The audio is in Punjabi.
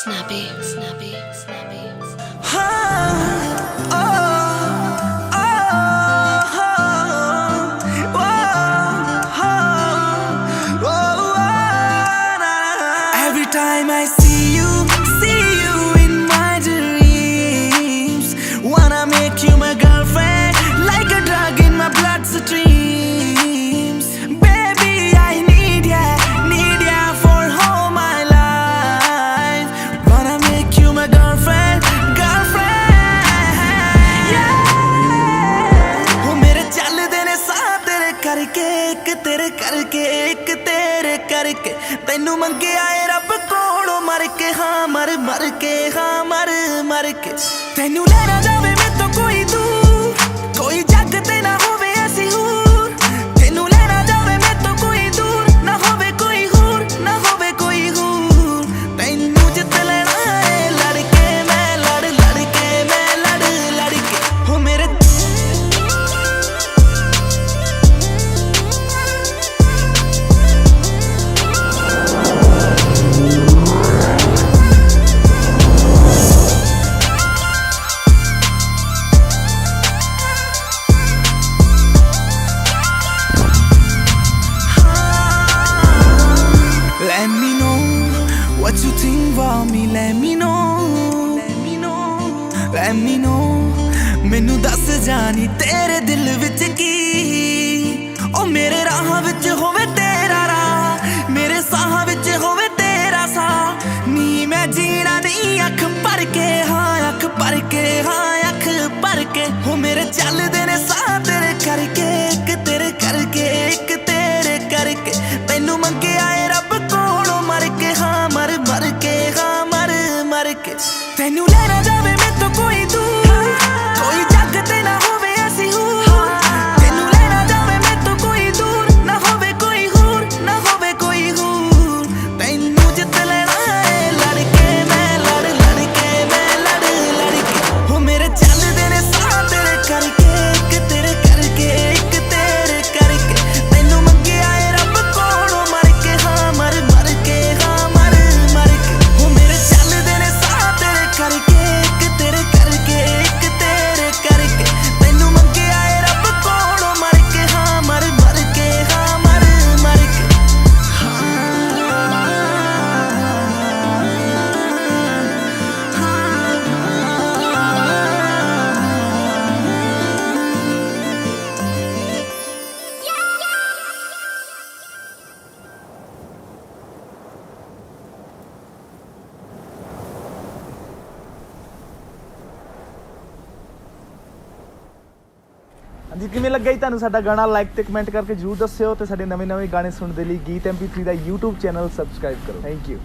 snappy, snappy, snappy. Every time I see you in my dreams. Wanna make you my girlfriend, like a drug in my bloodstreams. Baby, I need ya for all my life. Wanna make you my girlfriend, yeah. Oh, mere chalde ne saah tere karke, ek tere karke, ek tere karke. Tenu mangiya hai रब कोलों मर के, हाँ मर के, हाँ मर के. तेनू लेना जावे मैं तो कोई दूर, कोई जग ते ना होवे ऐसी हूर. तेनू लेना जावे मैं तो कोई दूर, ना होवे कोई हूर, ना होवे कोई हूर. तेनू जित लेना है लड़के मैं लड़के मैं लड़के. हो मेरे Let me know what you think about me. Let me know. ਮੈਨੂੰ ਦੱਸ ਜਾਨੀ ਤੇਰੇ ਦਿਲ ਵਿੱਚ ਕੀ. ਉਹ ਮੇਰੇ ਰਾਹ ਵਿੱਚ ਹੋਵੇ ਤੇਰਾ ਰਾਹ, ਮੇਰੇ ਸਾਹ ਵਿੱਚ ਹੋਵੇ ਤੇਰਾ ਸਾਹ. ਨੀ ਮੈਂ ਜੀਣਾ ਨਹੀਂ ਅੱਖ ਭਰ ਕੇ, ਹਾਂ ਅੱਖ ਭਰ ਕੇ, ਹਾਂ ਅੱਖ ਭਰ ਕੇ. ਹੋ ਮੇਰੇ ਚੱਲਦੇ ਨੇ ਸਾਹ ਤੇਰੇ ਕਰਕੇ, ਇੱਕ ਤੇਰੇ ਕਰਕੇ, ਇੱਕ ਤੇਰੇ ਕਰਕੇ. ਤੈਨੂੰ ਮੰਗਿਆ ਏ ਰੱਬ ਕੋਲੋਂ ਮਰ ਕੇ, ਹਾਂ ਮਰ ਕੇ, ਹਾਂ ਮਰ ਕੇ. ਤੈਨੂੰ ਲੈਣਾ ਜਾਵੇ ਮੈਂ ਤੋਂ ਕੋਈ ਦੂਰ, ਕੋਈ ਜੱਗ ਤੇ ਨਾ ਹੋਵੇ ਐਸੀ ਹੂਰ. ਤੈਨੂੰ ਲੈਣਾ ਜਾਵੇ ਮੈਂ ਤੋਂ ਕੋਈ ਦੂਰ, ਨਾ ਹੋਵੇ ਕੋਈ ਹੂਰ, ਨਾ ਹੋਵੇ ਕੋਈ ਹੂਰ. ਤੈਨੂੰ ਜਿੱਤ ਲੈਣਾ ਏ ਲੜਕੇ ਮੈਂ ਲੜਕੇ ਮੈਂ ਲੜਕੇ. ਹੋ ਮੇਰੇ ਚੱਲਦੇ ਨੇ ਸਾਹ ਤੇਰੇ ਕਰਕੇ, ਇੱਕ ਤੇਰੇ ਕਰਕੇ, ਇੱਕ ਤੇਰੇ ਕਰਕੇ. ਤੈਨੂੰ ਮੰਗਿਆ ਏ ਰੱਬ ਕੋਲੋਂ ਮਰ ਕੇ, ਹਾਂ ਮਰ ਕੇ, ਹਾਂ ਮਰ ਕੇ. ਹੋ ਮੇਰੇ ਚੱਲਦੇ ਨੇ ਸਾਹ ਤੇਰੇ ਕਰਕੇ, ਇੱਕ ਤੇਰੇ ਕਰਕੇ, ਇੱਕ ਤੇਰੇ ਕਰਕੇ. ਤੈਨੂੰ ਮੰਗਿਆ ਏ ਰੱਬ ਕੋਲੋਂ ਮਰ ਕੇ, ਹਾਂ ਮਰ ਕੇ, ਹਾਂ ਮਰ ਕੇ. ਹਾਂਜੀ, ਕਿਵੇਂ ਲੱਗਾ ਜੀ ਤੁਹਾਨੂੰ ਸਾਡਾ ਗਾਣਾ? ਲਾਈਕ ਤੇ ਕਮੈਂਟ ਕਰਕੇ ਜਰੂਰ ਦੱਸਿਓ ਤੇ ਸਾਡੇ ਨਵੇਂ ਗਾਣੇ ਸੁਣਨ ਦੇ ਲਈ ਗੀਤ MP3 ਦਾ YouTube ਚੈਨਲ ਸਬਸਕ੍ਰਾਈਬ ਕਰੋ। Thank you.